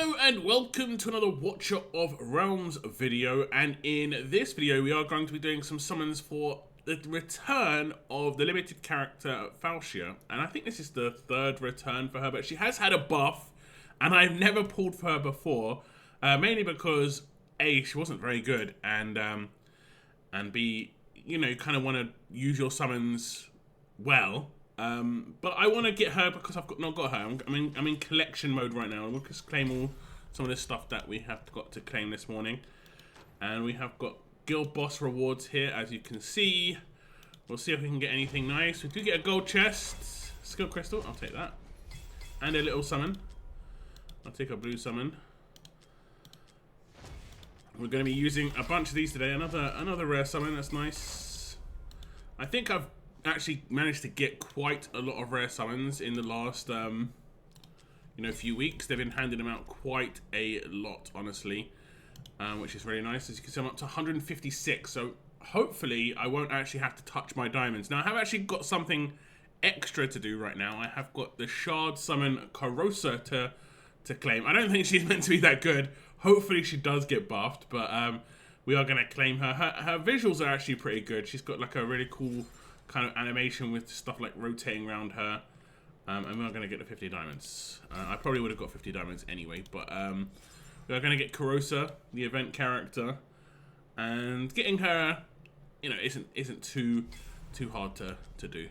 Hello and welcome to another Watcher of Realms video, and in this video we are going to be doing some summons for the return of the limited character Falcia, and I think this is the third return for her, but she has had a buff and I've never pulled for her before, mainly because A, she wasn't very good, and B, you know, you kind of want to use your summons well. But I want to get her because I've not got her. I'm in collection mode right now. We'll just claim all some of the stuff that we have got to claim this morning. And we have got guild boss rewards here, as you can see. We'll see if we can get anything nice. We do get a gold chest, skill crystal. I'll take that, and a little summon. I'll take a blue summon. We're going to be using a bunch of these today. Another rare summon. That's nice. I think I've actually managed to get quite a lot of rare summons in the last few weeks. They've been handing them out quite a lot, honestly, which is really nice. As you can see, I'm up to 156, so hopefully I won't actually have to touch my diamonds. Now I have actually got something extra to do right now. I have got the shard summon Carrosa to claim. I don't think she's meant to be that good. Hopefully she does get buffed, but we are going to claim her. Her visuals are actually pretty good. She's got like a really cool kind of animation with stuff like rotating around her, and we're going to get the 50 diamonds. I probably would have got 50 diamonds anyway, but we're going to get Carrosa, the event character, and getting her, you know, isn't too hard to do,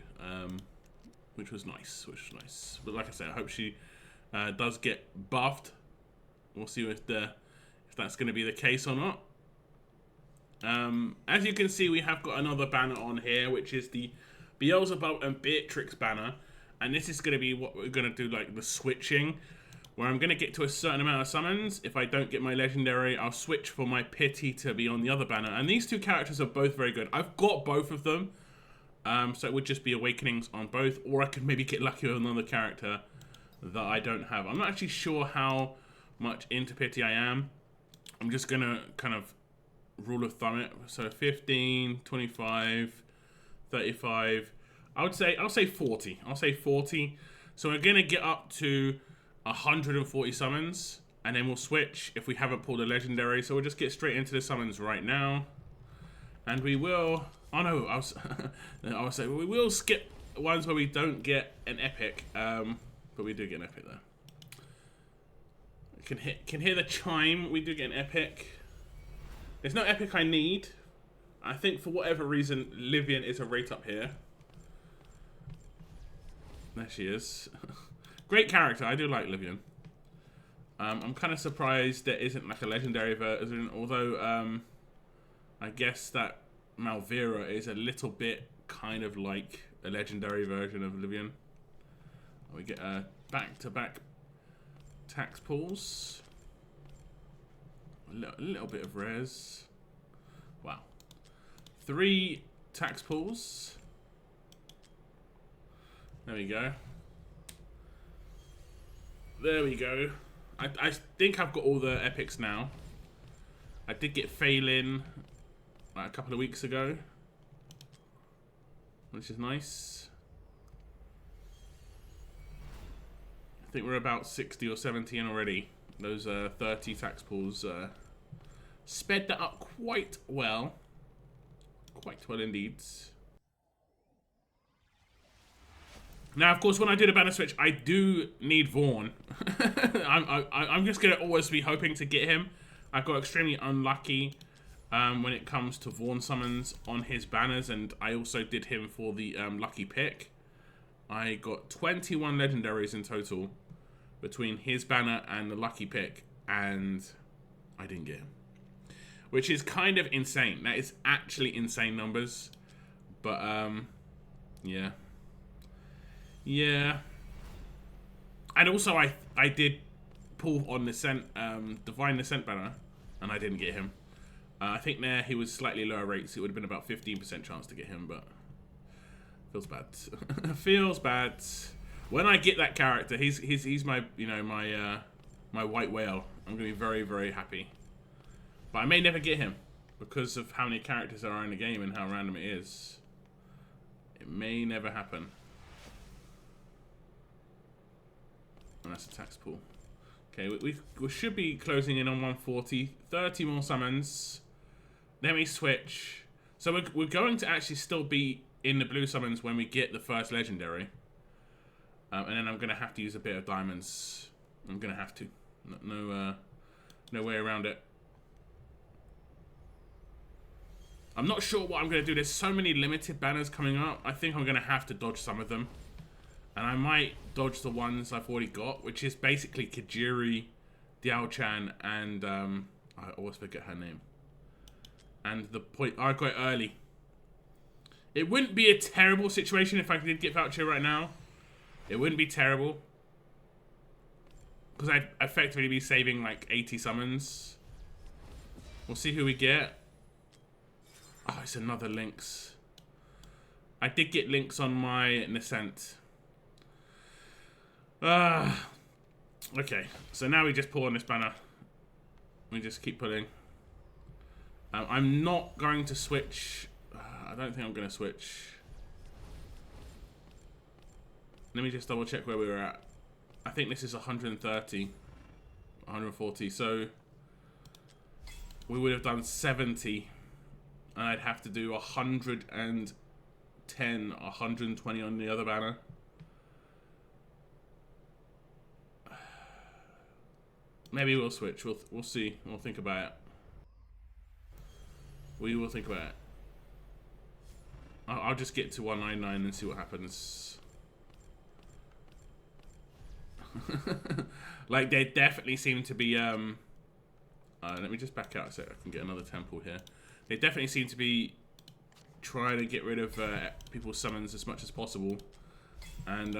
which was nice. But like I said, I hope she does get buffed. We'll see if that's going to be the case or not. As you can see, we have got another banner on here, which is the Beelzebub and Beatrix banner, and this is going to be what we're going to do, like the switching, where I'm going to get to a certain amount of summons. If I don't get my legendary, I'll switch for my pity to be on the other banner, and these two characters are both very good. I've got both of them, so it would just be awakenings on both, or I could maybe get lucky with another character that I don't have. I'm not actually sure how much into pity I am. I'm just going to kind of rule of thumb it. So 15, 25, 35. I'll say 40. I'll say 40. So we're gonna get up to 140 summons, and then we'll switch if we haven't pulled a legendary. So we'll just get straight into the summons right now, and we will. Oh no, I was saying we will skip ones where we don't get an epic, but we do get an epic there. Can hear the chime. We do get an epic. There's no epic I need. I think for whatever reason, Livian is a rate up here. There she is. Great character. I do like Livian. I'm kind of surprised there isn't like a legendary version, although I guess that Malvira is a little bit kind of like a legendary version of Livian. We get back-to-back tax pulls. A little bit of rares. Wow. 3 tax pulls. There we go. There we go. I think I've got all the epics now. I did get Phelan like a couple of weeks ago, which is nice. I think we're about 60 or 70 in already. Those 30 tax pulls sped that up quite well. Quite well indeed. Now, of course, when I do the banner switch, I do need Vaughn. I'm just going to always be hoping to get him. I got extremely unlucky when it comes to Vaughn summons on his banners, and I also did him for the lucky pick. I got 21 legendaries in total between his banner and the lucky pick, and I didn't get him, which is kind of insane. That is actually insane numbers, but yeah, and also I did pull on the Divine Descent banner, and I didn't get him. I think there he was slightly lower rates. It would have been about 15% chance to get him, but feels bad. Feels bad. When I get that character, he's my my white whale. I'm gonna be very, very happy. But I may never get him because of how many characters there are in the game and how random it is. It may never happen. And that's a tax pool. Okay, we should be closing in on 140. 30 more summons. Then we switch. So we're going to actually still be in the blue summons when we get the first legendary. And then I'm going to have to use a bit of diamonds. I'm going to have to. No way around it. I'm not sure what I'm going to do. There's so many limited banners coming up. I think I'm going to have to dodge some of them. And I might dodge the ones I've already got, which is basically Kajiri, Diao-chan, and I always forget her name. And the point I got it early. It wouldn't be a terrible situation if I did get Falcia right now. It wouldn't be terrible. Because I'd effectively be saving like 80 summons. We'll see who we get. Oh, it's another Lynx. I did get Lynx on my Nascent. Okay, so now we just pull on this banner. We just keep pulling. I'm not going to switch. I don't think I'm going to switch. Let me just double check where we were at. I think this is 130. 140. So we would have done 70. And I'd have to do 110, 120 on the other banner. Maybe we'll switch. We'll see. We'll think about it. We will think about it. I'll just get to 199 and see what happens. Like, they definitely seem to be... let me just back out so I can get another temple here. They definitely seem to be trying to get rid of people's summons as much as possible. And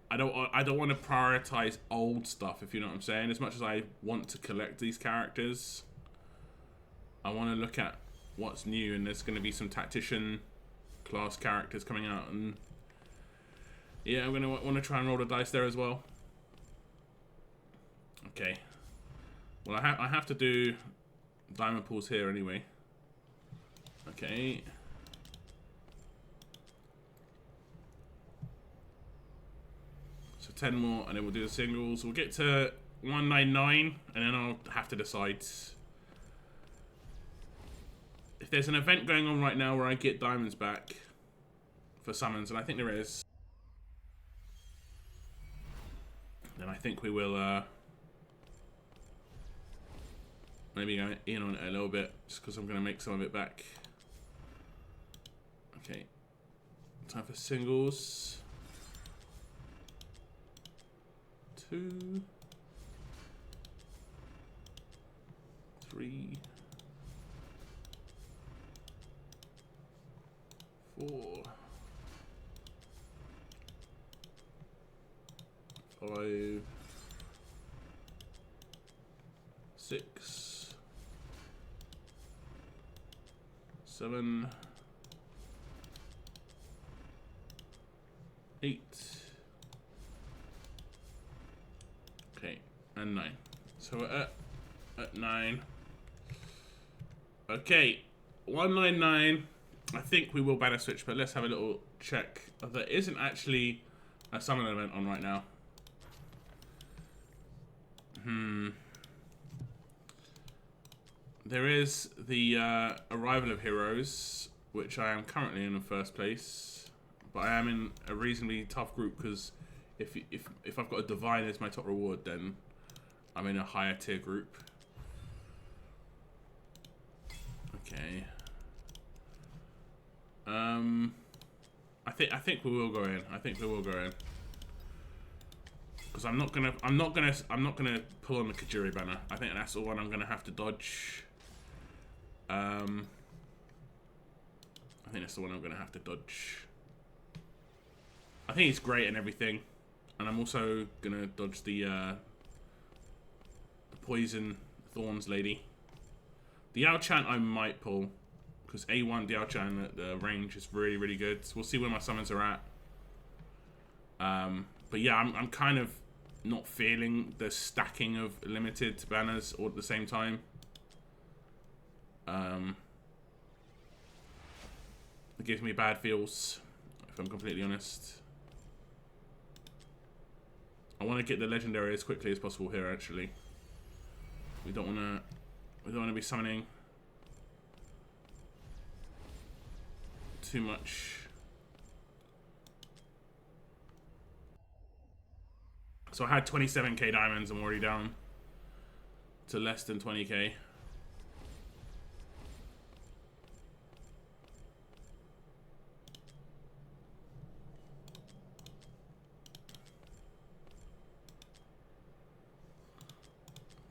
I don't want to prioritize old stuff, if you know what I'm saying. As much as I want to collect these characters, I want to look at what's new, and there's going to be some tactician class characters coming out, and yeah, I'm going to want to try and roll the dice there as well. Okay. Well, I have to do diamond pulls here anyway. Okay. So 10 more, and then we'll do the singles. We'll get to 199, and then I'll have to decide. If there's an event going on right now where I get diamonds back for summons, and I think there is, then I think we will maybe go in on it a little bit, just because I'm going to make some of it back. Okay. Time for singles. 2, 3, 4, 5, 6, 7, 8. Okay, and 9. So we're at 9. Okay, 199. I think we will banner switch, but let's have a little check. There isn't actually a summon event on right now. There is the arrival of heroes, which I am currently in first place, but I am in a reasonably tough group, because if I've got a divine as my top reward, then I'm in a higher tier group. Okay. I think we will go in. I think we will go in. Because I'm not gonna pull on the Kajiri banner. I think that's the one I'm gonna have to dodge. I think that's the one I'm gonna have to dodge. I think it's great and everything, and I'm also gonna dodge the poison thorns lady. The Diao-chan I might pull, because A1 Diao-chan at the range is really, really good. So we'll see where my summons are at. But yeah, I'm kind of not feeling the stacking of limited banners all at the same time. It gives me bad feels, if I'm completely honest. I want to get the legendary as quickly as possible here. Actually, we don't want to be summoning too much. So I had 27k diamonds. I'm already down to less than 20k.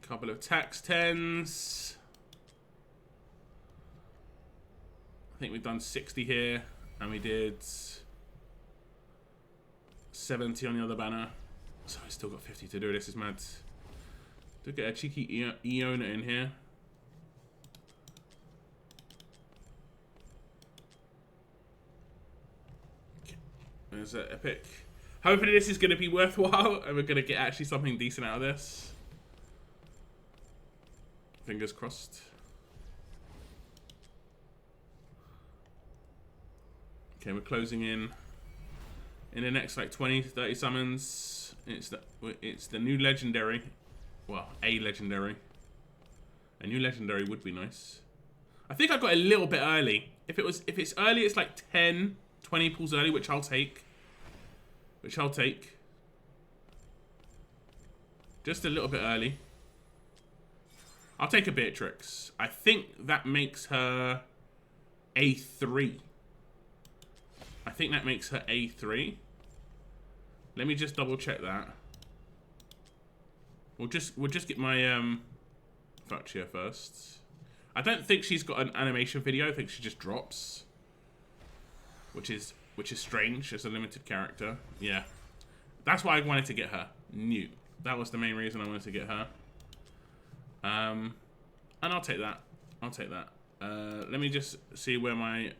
Couple of tax 10s. I think we've done 60 here, and we did 70 on the other banner. So I still got 50 to do. This is mad. Do get a cheeky Iona in here. Okay. There's an epic. Hopefully this is going to be worthwhile, and we're going to get actually something decent out of this. Fingers crossed. Okay, we're closing in the next like 20 to 30 summons. It's the new legendary. Well, a legendary. A new legendary would be nice. I think I got a little bit early. If it's early, it's like 10, 20 pulls early, which I'll take. Just a little bit early. I'll take a Beatrix. I think that makes her A3. I think that makes her A3. Let me just double check that. We'll just get my Falcia first. I don't think she's got an animation video. I think she just drops, which is strange as a limited character. Yeah, that's why I wanted to get her new. That was the main reason I wanted to get her. And I'll take that. Let me just see where my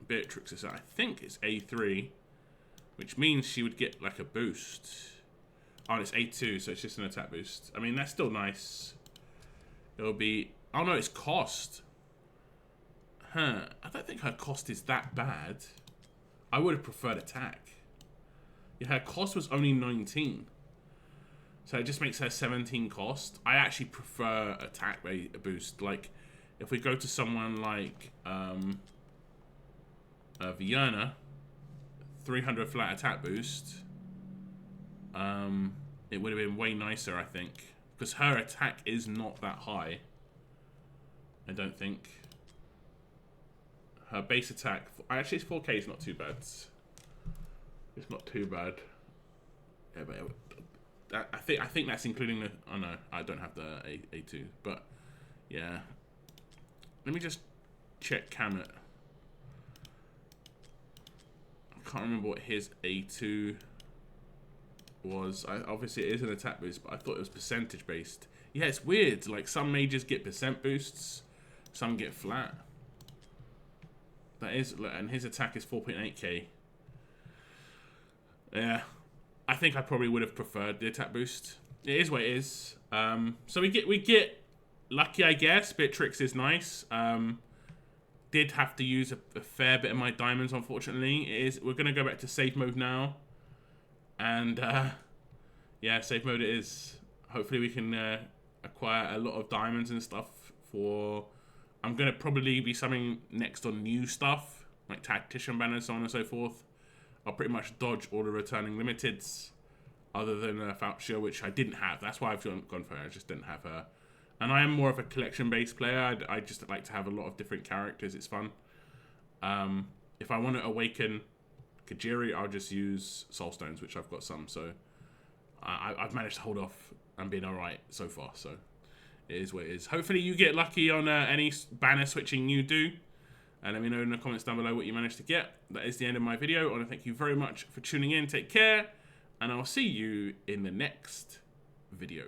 Beatrix is at. I think it's A3, which means she would get like a boost. Oh, and it's A2, so it's just an attack boost. I mean, that's still nice. It'll be... Oh no, it's cost. Huh. I don't think her cost is that bad. I would have preferred attack. Yeah, her cost was only 19. So it just makes her 17 cost. I actually prefer attack boost. Like, if we go to someone like Vienna, 300 flat attack boost, it would have been way nicer, I think. Because her attack is not that high. I don't think. Her base attack... Actually, it's 4k. It's not too bad. It's not too bad. Yeah, but I think that's including the... Oh, no. I don't have the A2. But, yeah. Let me just check Kamet. I can't remember what his A2 was. Obviously, it is an attack boost, but I thought it was percentage based. Yeah, it's weird. Like, some mages get percent boosts. Some get flat. That is... And his attack is 4.8k. Yeah. I think I probably would have preferred the attack boost. It is what it is. So we get lucky, I guess. Beatrix is nice. Did have to use a fair bit of my diamonds, unfortunately. We're gonna go back to safe mode now, and yeah, safe mode it is. Hopefully we can acquire a lot of diamonds and stuff for. I'm gonna probably be summoning next on new stuff like tactician banners, so on and so forth. I'll pretty much dodge all the returning limiteds, other than Falcia, which I didn't have. That's why I've gone for her. I just didn't have her. And I am more of a collection-based player. I just like to have a lot of different characters. It's fun. If I want to awaken Kajiri, I'll just use Soul Stones, which I've got some. So I've managed to hold off and been alright so far. So it is what it is. Hopefully you get lucky on any banner switching you do. And let me know in the comments down below what you managed to get. That is the end of my video. I want to thank you very much for tuning in. Take care. And I'll see you in the next video.